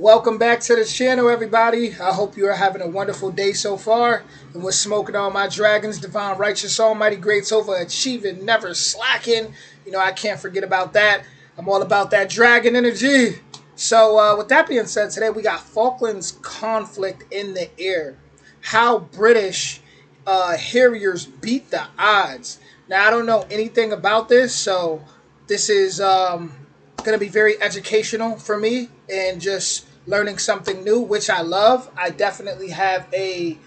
Welcome back to the channel, everybody. I hope you are having a wonderful day so far. And we're smoking on my dragons, divine, righteous, almighty, greats, overachieving, never slacking. I can't forget about that. I'm all about that dragon energy. So with that being said, today we got Falklands Conflict in the air. How British Harriers beat the odds. Now, I don't know anything about this, so this is going to be very educational for me and just learning something new, which I love. I definitely have a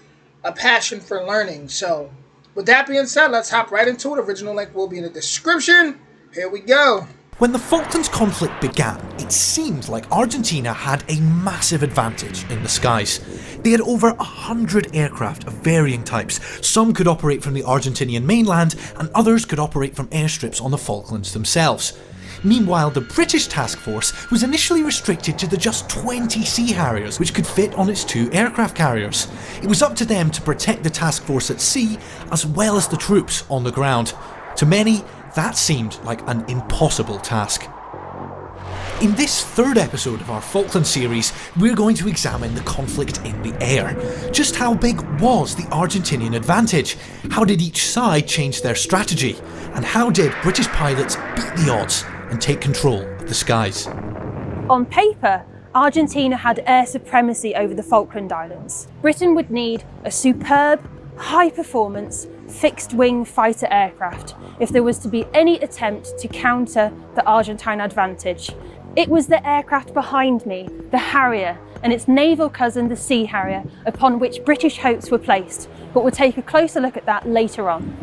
passion for learning. So with that being said, let's hop right into it. Original link will be in the description. Here we go. When the Falklands Conflict began, it seemed like Argentina had a massive advantage in the skies. They had over 100 aircraft of varying types. Some could operate from the Argentinian mainland and others could operate from airstrips on the Falklands themselves. Meanwhile, the British task force was initially restricted to the just 20 Sea Harriers which could fit on its 2 aircraft carriers. It was up to them to protect the task force at sea as well as the troops on the ground. To many, that seemed like an impossible task. In this third episode of our Falklands series, we're going to examine the conflict in the air. Just how big was the Argentinian advantage? How did each side change their strategy? And how did British pilots beat the odds and take control of the skies? On paper, Argentina had air supremacy over the Falkland Islands. Britain would need a superb, high-performance, fixed-wing fighter aircraft if there was to be any attempt to counter the Argentine advantage. It was the aircraft behind me, the Harrier, and its naval cousin, the Sea Harrier, upon which British hopes were placed, but we'll take a closer look at that later on.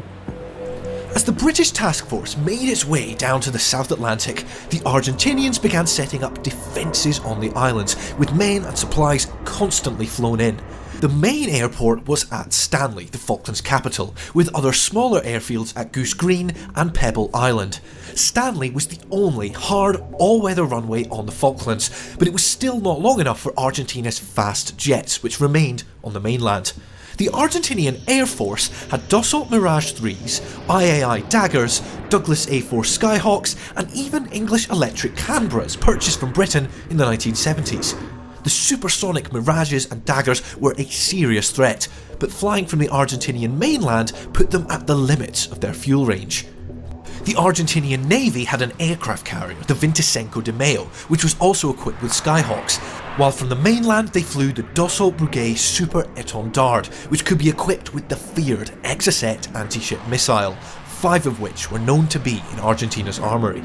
As the British task force made its way down to the South Atlantic, the Argentinians began setting up defences on the islands, with men and supplies constantly flown in. The main airport was at Stanley, the Falklands capital, with other smaller airfields at Goose Green and Pebble Island. Stanley was the only hard, all-weather runway on the Falklands, but it was still not long enough for Argentina's fast jets, which remained on the mainland. The Argentinian Air Force had Dassault Mirage 3s, IAI Daggers, Douglas A4 Skyhawks, and even English Electric Canberras purchased from Britain in the 1970s. The supersonic Mirages and Daggers were a serious threat, but flying from the Argentinian mainland put them at the limits of their fuel range. The Argentinian Navy had an aircraft carrier, the Vintisenko de Mayo, which was also equipped with Skyhawks, while from the mainland they flew the Dassault Breguet Super Étendard, which could be equipped with the feared Exocet anti-ship missile, 5 of which were known to be in Argentina's armoury.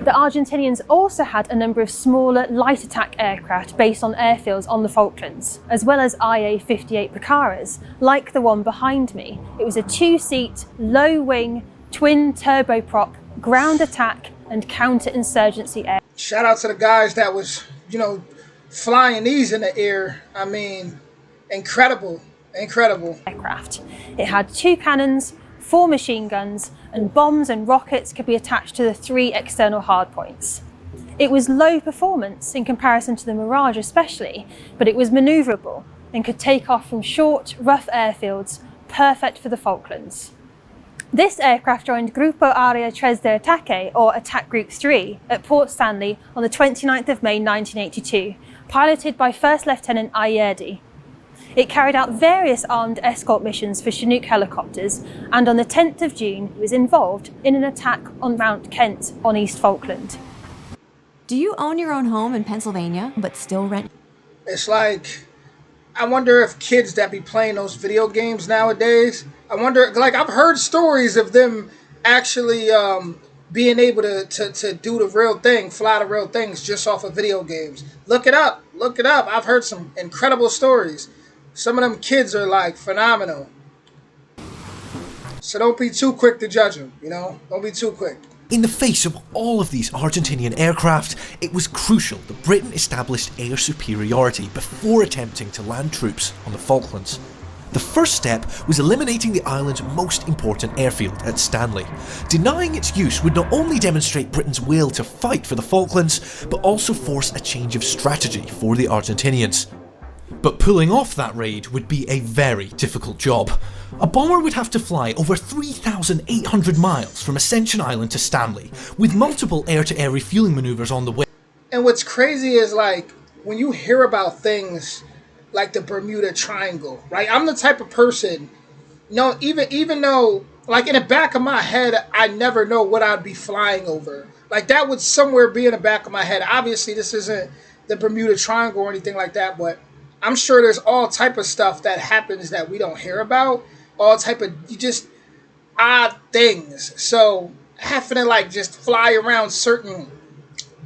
The Argentinians also had a number of smaller light attack aircraft based on airfields on the Falklands, as well as IA-58 Picaras, like the one behind me. It was a 2-seat, low-wing, twin turboprop, ground attack and counter-insurgency air. Shout out to the guys that was, flying these in the air. I mean, incredible. Aircraft. It had 2 cannons, 4 machine guns, and bombs and rockets could be attached to the 3 external hardpoints. It was low performance in comparison to the Mirage especially, but it was manoeuvrable and could take off from short, rough airfields, perfect for the Falklands. This aircraft joined Grupo Area 3 de Ataque, or Attack Group 3, at Port Stanley on the 29th of May 1982, piloted by First Lieutenant Ayerdi. It carried out various armed escort missions for Chinook helicopters, and on the 10th of June it was involved in an attack on Mount Kent on East Falkland. Do you own your own home in Pennsylvania, but still rent? It's like, I wonder if kids that be playing those video games nowadays, I've heard stories of them actually being able to do the real thing, fly the real things just off of video games. Look it up. I've heard some incredible stories. Some of them kids are like phenomenal. So don't be too quick to judge them, Don't be too quick. In the face of all of these Argentinian aircraft, it was crucial that Britain established air superiority before attempting to land troops on the Falklands. The first step was eliminating the island's most important airfield at Stanley. Denying its use would not only demonstrate Britain's will to fight for the Falklands, but also force a change of strategy for the Argentinians. But pulling off that raid would be a very difficult job. A bomber would have to fly over 3,800 miles from Ascension Island to Stanley, with multiple air-to-air refueling manoeuvres on the way. And what's crazy is, like, when you hear about things like the Bermuda Triangle, right? I'm the type of person, no, even though, like, in the back of my head, I never know what I'd be flying over. Like, that would somewhere be in the back of my head. Obviously, this isn't the Bermuda Triangle or anything like that, but I'm sure there's all type of stuff that happens that we don't hear about. All type of just odd things. So having to like just fly around certain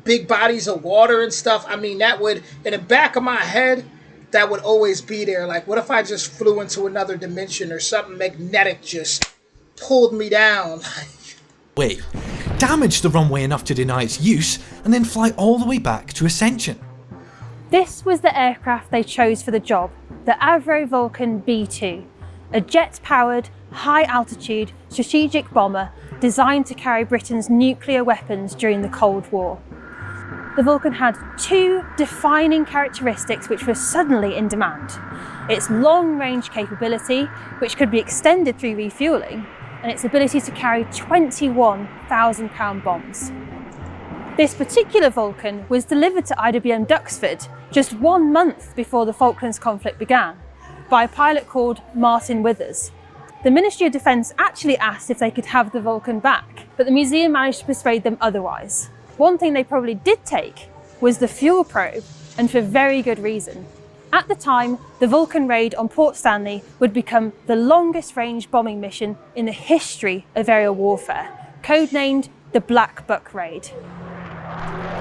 big bodies of water and stuff, I mean, that would, in the back of my head, that would always be there. Like, what if I just flew into another dimension or something magnetic just pulled me down? Wait, damage the runway enough to deny its use and then fly all the way back to Ascension. This was the aircraft they chose for the job, the Avro Vulcan B-2, a jet-powered, high-altitude strategic bomber designed to carry Britain's nuclear weapons during the Cold War. The Vulcan had two defining characteristics which were suddenly in demand: its long-range capability, which could be extended through refuelling, and its ability to carry 21,000-pound bombs. This particular Vulcan was delivered to IWM Duxford just 1 month before the Falklands Conflict began by a pilot called Martin Withers. The Ministry of Defence actually asked if they could have the Vulcan back, but the museum managed to persuade them otherwise. One thing they probably did take was the fuel probe, and for very good reason. At the time, the Vulcan raid on Port Stanley would become the longest range bombing mission in the history of aerial warfare, codenamed the Black Buck Raid.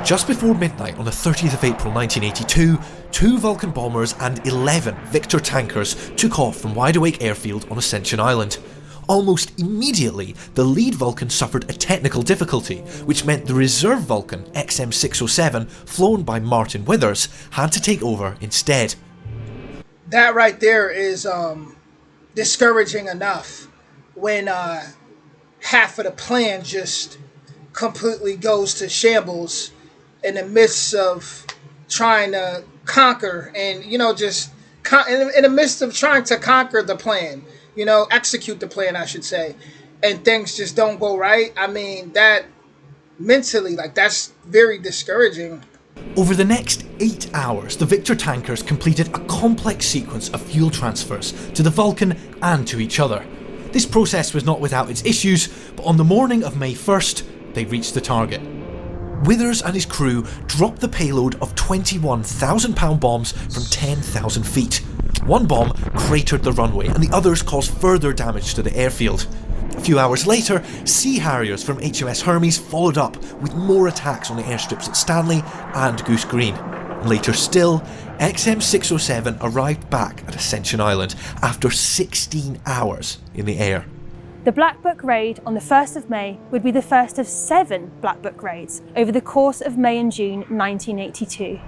Just before midnight on the 30th of April 1982, 2 Vulcan bombers and 11 Victor tankers took off from Wide Awake Airfield on Ascension Island. Almost immediately, the lead Vulcan suffered a technical difficulty, which meant the reserve Vulcan, XM607, flown by Martin Withers, had to take over instead. That right there is discouraging enough when half of the plan just completely goes to shambles in the midst of trying to conquer and, you know, just in the midst of trying to conquer the plan, you know, execute the plan, I should say, and things just don't go right. I mean, that mentally, like, that's very discouraging. Over the next 8 hours, the Victor tankers completed a complex sequence of fuel transfers to the Vulcan and to each other. This process was not without its issues, but on the morning of May 1st, they reached the target. Withers and his crew dropped the payload of 21,000-pound bombs from 10,000 feet. One bomb cratered the runway and the others caused further damage to the airfield. A few hours later, Sea Harriers from HMS Hermes followed up with more attacks on the airstrips at Stanley and Goose Green. Later still, XM607 arrived back at Ascension Island after 16 hours in the air. The Black Buck Raid on the 1st of May would be the first of 7 Black Buck raids over the course of May and June 1982.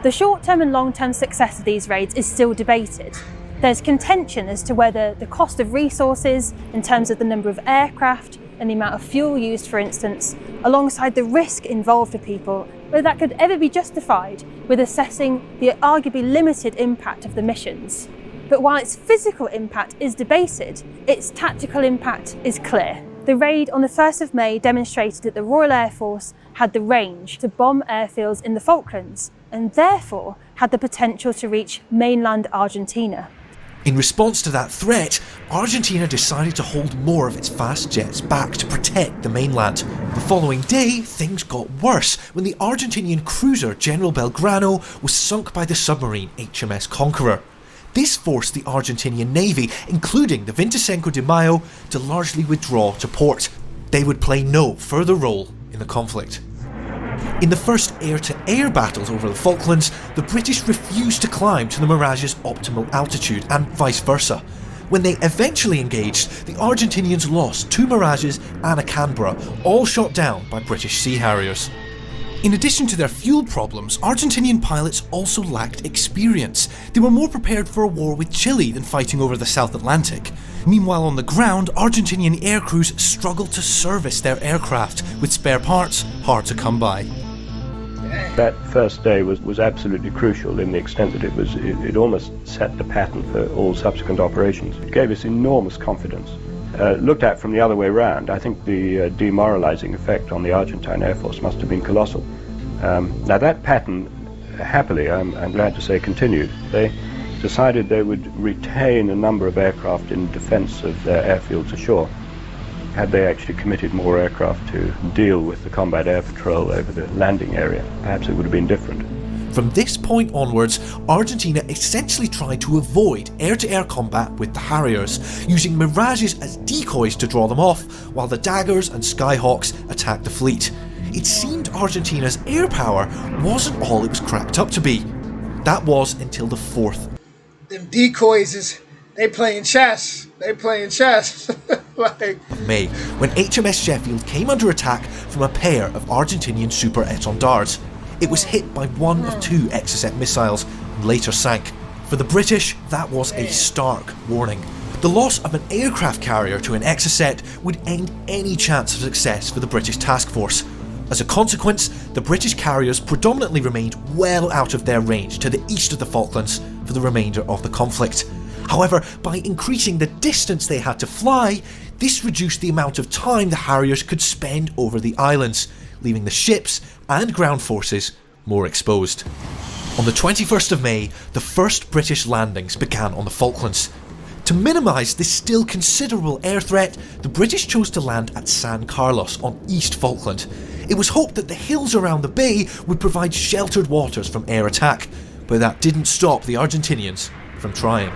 The short-term and long-term success of these raids is still debated. There's contention as to whether the cost of resources, in terms of the number of aircraft and the amount of fuel used, for instance, alongside the risk involved for people, whether that could ever be justified with assessing the arguably limited impact of the missions. But while its physical impact is debated, its tactical impact is clear. The raid on the 1st of May demonstrated that the Royal Air Force had the range to bomb airfields in the Falklands, and therefore had the potential to reach mainland Argentina. In response to that threat, Argentina decided to hold more of its fast jets back to protect the mainland. The following day, things got worse when the Argentinian cruiser General Belgrano was sunk by the submarine HMS Conqueror. This forced the Argentinian Navy, including the 25 de Mayo, to largely withdraw to port. They would play no further role in the conflict. In the first air-to-air battles over the Falklands, the British refused to climb to the Mirage's optimal altitude, and vice versa. When they eventually engaged, the Argentinians lost 2 Mirages and a Canberra, all shot down by British Sea Harriers. In addition to their fuel problems, Argentinian pilots also lacked experience. They were more prepared for a war with Chile than fighting over the South Atlantic. Meanwhile, on the ground, Argentinian aircrews struggled to service their aircraft, with spare parts hard to come by. That first day was absolutely crucial in the extent that it almost set the pattern for all subsequent operations. It gave us enormous confidence. Looked at from the other way around, I think the demoralizing effect on the Argentine Air Force must have been colossal. Now that pattern happily, I'm glad to say, continued. They decided they would retain a number of aircraft in defence of their airfields ashore. Had they actually committed more aircraft to deal with the combat air patrol over the landing area, perhaps it would have been different. From this point onwards, Argentina essentially tried to avoid air-to-air combat with the Harriers, using Mirages as decoys to draw them off, while the Daggers and Skyhawks attacked the fleet. It seemed Argentina's air power wasn't all it was cracked up to be. That was until the 4th. Them decoys they playing chess. May, when HMS Sheffield came under attack from a pair of Argentinian Super Étendards. It was hit by one of 2 Exocet missiles and later sank. For the British, that was a stark warning. The loss of an aircraft carrier to an Exocet would end any chance of success for the British task force. As a consequence, the British carriers predominantly remained well out of their range to the east of the Falklands for the remainder of the conflict. However, by increasing the distance they had to fly, this reduced the amount of time the Harriers could spend over the islands, leaving the ships and ground forces more exposed. On the 21st of May, the first British landings began on the Falklands. To minimise this still considerable air threat, the British chose to land at San Carlos on East Falkland. It was hoped that the hills around the bay would provide sheltered waters from air attack, but that didn't stop the Argentinians from trying.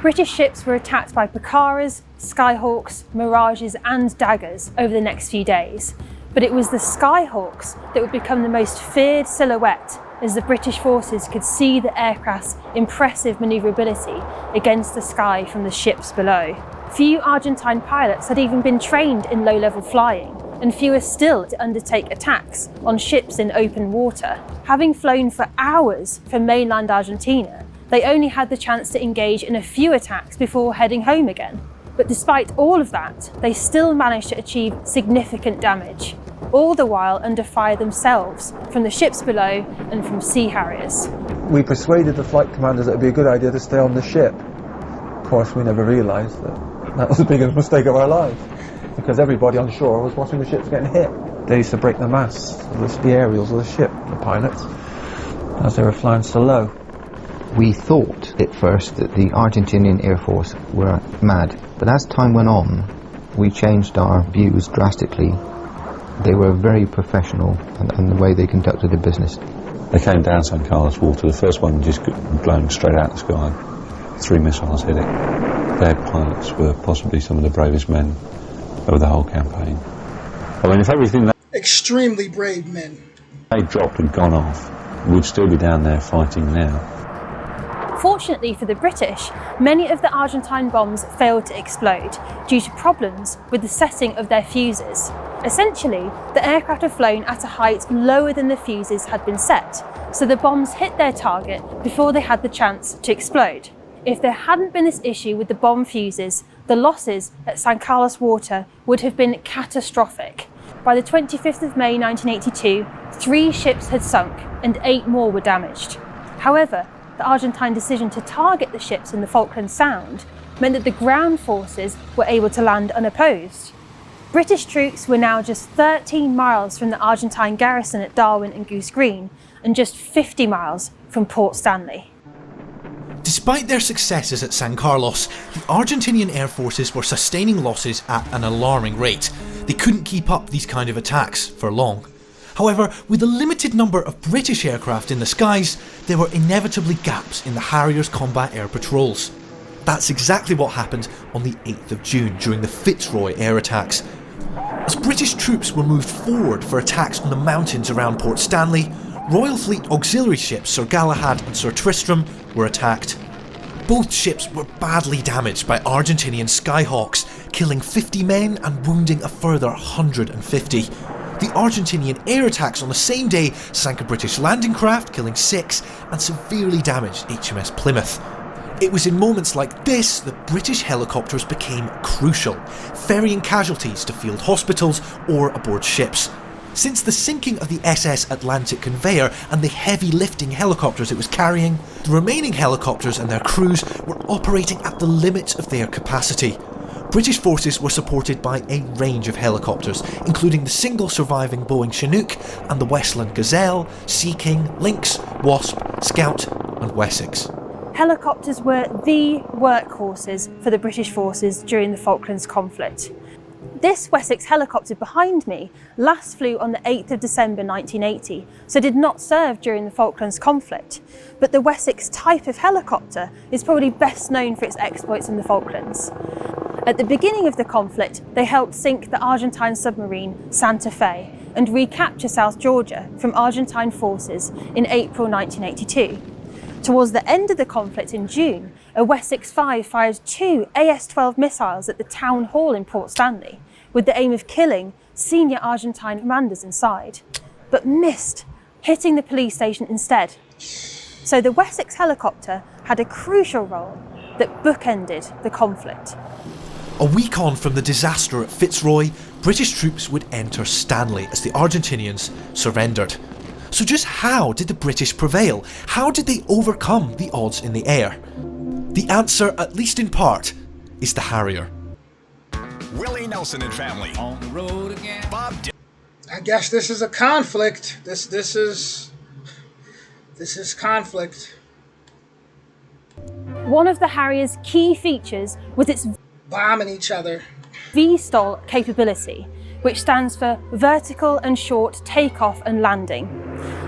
British ships were attacked by Picaras, Skyhawks, Mirages and Daggers over the next few days, but it was the Skyhawks that would become the most feared silhouette as the British forces could see the aircraft's impressive manoeuvrability against the sky from the ships below. Few Argentine pilots had even been trained in low-level flying, and fewer still to undertake attacks on ships in open water. Having flown for hours from mainland Argentina, they only had the chance to engage in a few attacks before heading home again. But despite all of that, they still managed to achieve significant damage, all the while under fire themselves from the ships below and from Sea Harriers. We persuaded the flight commanders that it would be a good idea to stay on the ship. Of course, we never realised that was the biggest mistake of our lives, because everybody on shore was watching the ships getting hit. They used to break the masts, the aerials of the ship, the pilots, as they were flying so low. We thought at first that the Argentinian Air Force were mad, but as time went on, we changed our views drastically. They were very professional in the way they conducted their business. They came down San Carlos Water, the first one just blown straight out of the sky. 3 missiles hit it. Their pilots were possibly some of the bravest men of the whole campaign. I mean, if everything extremely brave men they dropped had gone off, we'd still be down there fighting now. Fortunately for the British, many of the Argentine bombs failed to explode due to problems with the setting of their fuses. Essentially, the aircraft had flown at a height lower than the fuses had been set, so the bombs hit their target before they had the chance to explode. If there hadn't been this issue with the bomb fuses, the losses at San Carlos Water would have been catastrophic. By the 25th of May 1982, 3 ships had sunk and 8 more were damaged. However, the Argentine decision to target the ships in the Falklands Sound meant that the ground forces were able to land unopposed. British troops were now just 13 miles from the Argentine garrison at Darwin and Goose Green, and just 50 miles from Port Stanley. Despite their successes at San Carlos, the Argentinian air forces were sustaining losses at an alarming rate. They couldn't keep up these kind of attacks for long. However, with a limited number of British aircraft in the skies, there were inevitably gaps in the Harriers' combat air patrols. That's exactly what happened on the 8th of June during the Fitzroy air attacks. As British troops were moved forward for attacks on the mountains around Port Stanley, Royal Fleet auxiliary ships Sir Galahad and Sir Tristram were attacked. Both ships were badly damaged by Argentinian Skyhawks, killing 50 men and wounding a further 150. The Argentinian air attacks on the same day sank a British landing craft, killing 6, and severely damaged HMS Plymouth. It was in moments like this that British helicopters became crucial, ferrying casualties to field hospitals or aboard ships. Since the sinking of the SS Atlantic Conveyor and the heavy lifting helicopters it was carrying, the remaining helicopters and their crews were operating at the limits of their capacity. British forces were supported by a range of helicopters, including the single surviving Boeing Chinook and the Westland Gazelle, Sea King, Lynx, Wasp, Scout and Wessex. Helicopters were the workhorses for the British forces during the Falklands Conflict. This Wessex helicopter behind me last flew on the 8th of December 1980, so did not serve during the Falklands Conflict. But the Wessex type of helicopter is probably best known for its exploits in the Falklands. At the beginning of the conflict, they helped sink the Argentine submarine Santa Fe and recapture South Georgia from Argentine forces in April 1982. Towards the end of the conflict in June, a Wessex 5 fired 2 AS-12 missiles at the town hall in Port Stanley, with the aim of killing senior Argentine commanders inside, but missed, hitting the police station instead. So the Wessex helicopter had a crucial role that bookended the conflict. A week on from the disaster at Fitzroy, British troops would enter Stanley as the Argentinians surrendered. So just how did the British prevail? How did they overcome the odds in the air? The answer, at least in part, is the Harrier. Willie Nelson and family on the road again. I guess this is a conflict. This is conflict. One of the Harrier's key features was its Bombing each other. VSTOL capability, which stands for Vertical and Short Takeoff and Landing.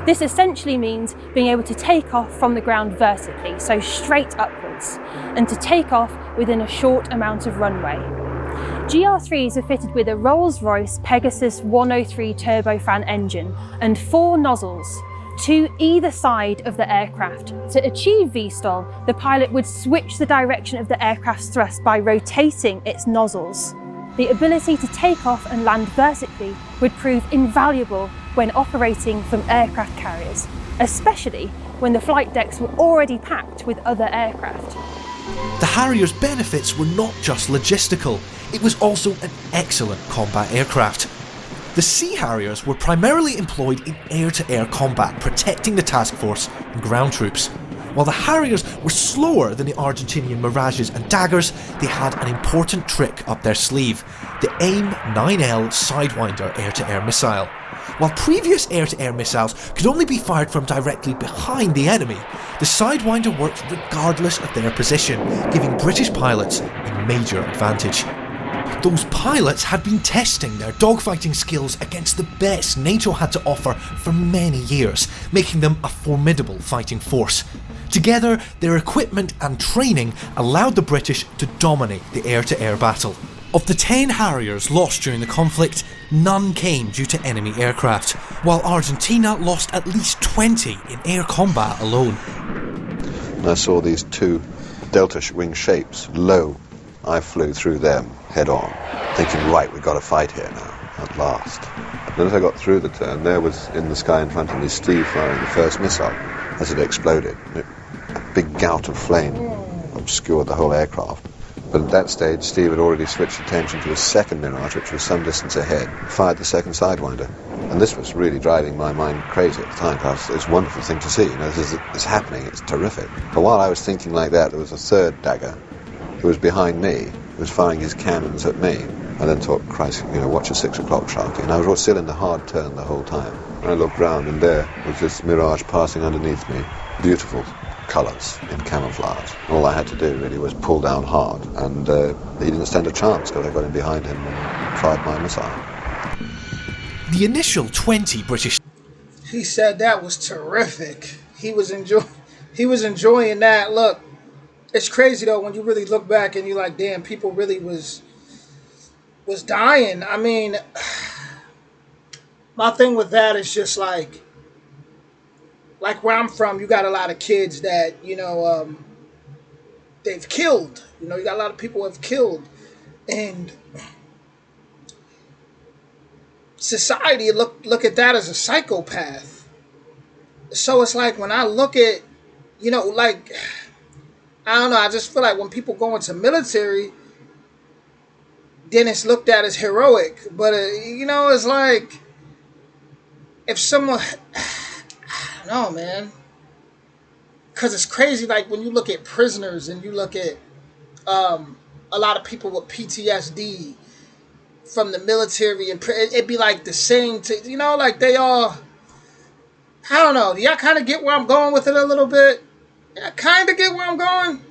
This essentially means being able to take off from the ground vertically, so straight upwards, and to take off within a short amount of runway. GR3s are fitted with a Rolls-Royce Pegasus 103 turbofan engine and 4 nozzles, 2 either side of the aircraft. To achieve VSTOL, the pilot would switch the direction of the aircraft's thrust by rotating its nozzles. The ability to take off and land vertically would prove invaluable when operating from aircraft carriers, especially when the flight decks were already packed with other aircraft. The Harrier's benefits were not just logistical, it was also an excellent combat aircraft. The Sea Harriers were primarily employed in air-to-air combat, protecting the task force and ground troops. While the Harriers were slower than the Argentinian Mirages and Daggers, they had an important trick up their sleeve, the AIM-9L Sidewinder air-to-air missile. While previous air-to-air missiles could only be fired from directly behind the enemy, the Sidewinder worked regardless of their position, giving British pilots a major advantage. Those pilots had been testing their dogfighting skills against the best NATO had to offer for many years, making them a formidable fighting force. Together, their equipment and training allowed the British to dominate the air-to-air battle. Of the 10 Harriers lost during the conflict, none came due to enemy aircraft, while Argentina lost at least 20 in air combat alone. I saw these 2 delta wing shapes low. I flew through them head on, thinking, right, we've got to fight here now, at last. Then as I got through the turn, there was in the sky in front of me Steve firing the first missile as it exploded. A big gout of flame obscured the whole aircraft. But at that stage, Steve had already switched attention to a second Mirage, which was some distance ahead, fired the second Sidewinder. And this was really driving my mind crazy at the time, because it's a wonderful thing to see. You know, this is happening, it's terrific. But while I was thinking like that, there was a third Dagger who was behind me, who was firing his cannons at me. I then thought, Christ, you know, watch a 6 o'clock, Sharky. And I was still in the hard turn the whole time. And I looked round, and there was this Mirage passing underneath me. Beautiful colours in camouflage. All I had to do really was pull down hard, and he didn't stand a chance because I got in behind him and fired my missile. The initial 20 British... He said that was terrific. He was enjoying that. Look, it's crazy though when you really look back and you're like, damn, people really was dying. I mean, my thing with that is just like where I'm from, you got a lot of kids that, you know, they've killed. You know, you got a lot of people who have killed. And society look at that as a psychopath. So it's like when I look at, you know, like, I don't know, I just feel like when people go into military, then it's looked at as heroic. But, you know, it's like, if someone... No, man. Because it's crazy, like, when you look at prisoners and you look at a lot of people with PTSD from the military, and it'd be like the same, like they all, I don't know. Do y'all kind of get where I'm going with it a little bit? I kind of get where I'm going.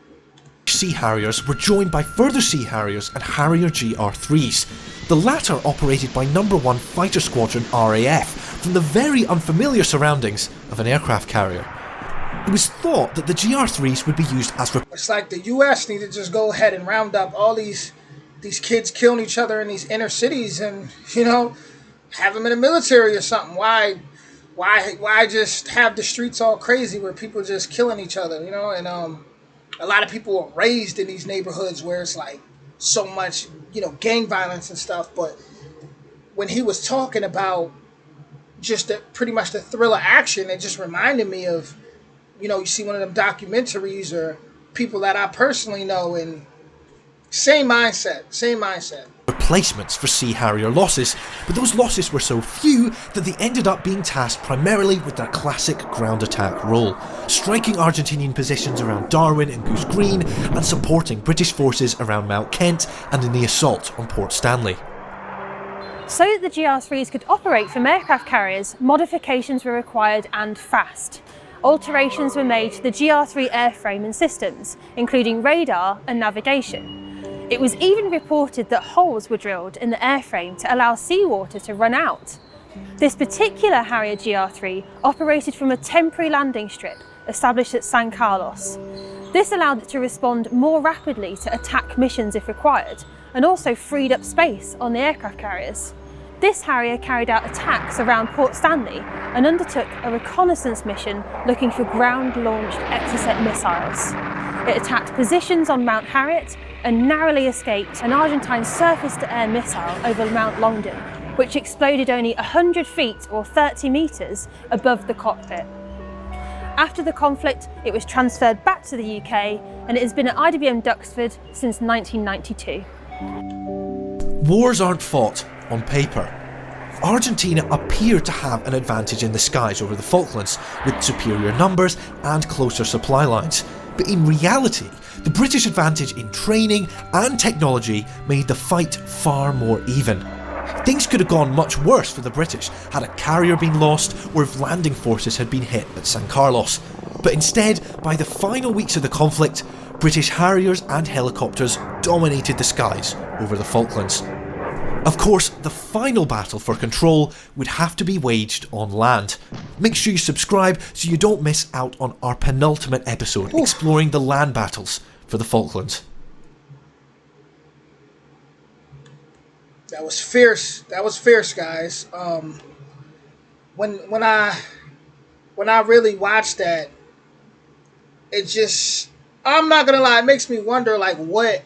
Sea Harriers were joined by further Sea Harriers and Harrier GR3s, the latter operated by No. 1 Fighter Squadron RAF from the very unfamiliar surroundings of an aircraft carrier. It was thought that the GR3s would be used as... It's like the US need to just go ahead and round up all these kids killing each other in these inner cities and, have them in the military or something. Why just have the streets all crazy where people just killing each other, and a lot of people are raised in these neighborhoods where it's like so much, gang violence and stuff. But when he was talking about just pretty much the thrill of action, it just reminded me of, you see one of them documentaries or people that I personally know, and same mindset. Replacements for Sea Harrier losses, but those losses were so few that they ended up being tasked primarily with their classic ground attack role, striking Argentinian positions around Darwin and Goose Green and supporting British forces around Mount Kent and in the assault on Port Stanley. So that the GR3s could operate from aircraft carriers, modifications were required and fast. Alterations were made to the GR3 airframe and systems, including radar and navigation. It was even reported that holes were drilled in the airframe to allow seawater to run out. This particular Harrier GR3 operated from a temporary landing strip established at San Carlos. This allowed it to respond more rapidly to attack missions if required, and also freed up space on the aircraft carriers. This Harrier carried out attacks around Port Stanley and undertook a reconnaissance mission looking for ground-launched Exocet missiles. It attacked positions on Mount Harriet and narrowly escaped an Argentine surface-to-air missile over Mount Longdon, which exploded only 100 feet or 30 metres above the cockpit. After the conflict, it was transferred back to the UK and it has been at IWM Duxford since 1992. Wars aren't fought on paper. Argentina appeared to have an advantage in the skies over the Falklands, with superior numbers and closer supply lines. But in reality, the British advantage in training and technology made the fight far more even. Things could have gone much worse for the British had a carrier been lost or if landing forces had been hit at San Carlos. But instead, by the final weeks of the conflict, British Harriers and helicopters dominated the skies over the Falklands. Of course, the final battle for control would have to be waged on land. Make sure you subscribe so you don't miss out on our penultimate episode exploring the land battles for the Falklands. That was fierce. That was fierce, guys. When I really watched that, it just, I'm not gonna lie, it makes me wonder like what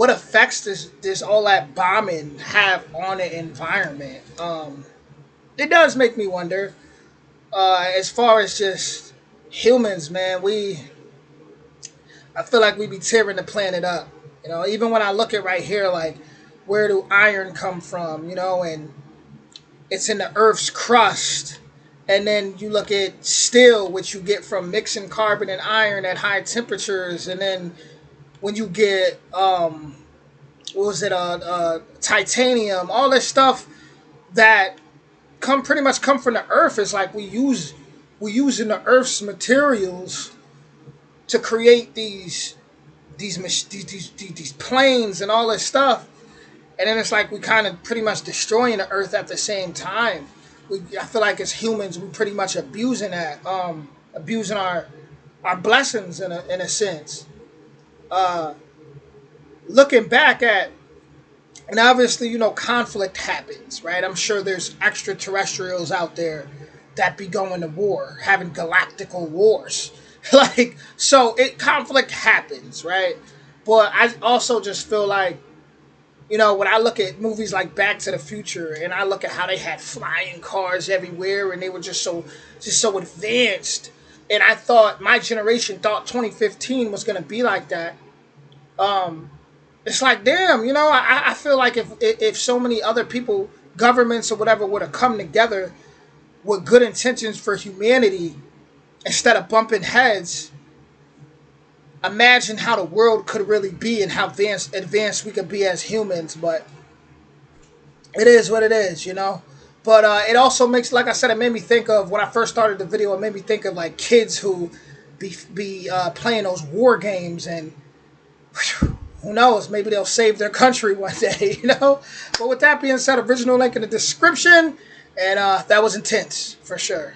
effects does all that bombing have on the environment? It does make me wonder. As far as just humans, man, I feel like we be tearing the planet up. Even when I look at right here, like, where do iron come from? And it's in the Earth's crust. And then you look at steel, which you get from mixing carbon and iron at high temperatures. And then when you get, titanium, all this stuff that pretty much come from the Earth, is like we using the Earth's materials to create these planes and all this stuff. And then it's like we kind of pretty much destroying the Earth at the same time. I feel like as humans, we pretty much abusing that, abusing our blessings in a sense. Looking back at, and obviously, conflict happens, right? I'm sure there's extraterrestrials out there that be going to war, having galactical wars. Conflict happens, right? But I also just feel like, when I look at movies like Back to the Future and I look at how they had flying cars everywhere and they were just so advanced, and I thought, my generation thought 2015 was going to be like that. It's like, damn, I feel like if so many other people, governments or whatever, would have come together with good intentions for humanity instead of bumping heads, imagine how the world could really be and how advanced we could be as humans. But it is what it is, you know. But it also makes, like I said, it made me think of, when I first started the video, it made me think of like kids who be playing those war games, and who knows, maybe they'll save their country one day, you know. But with that being said, original link in the description, and that was intense for sure.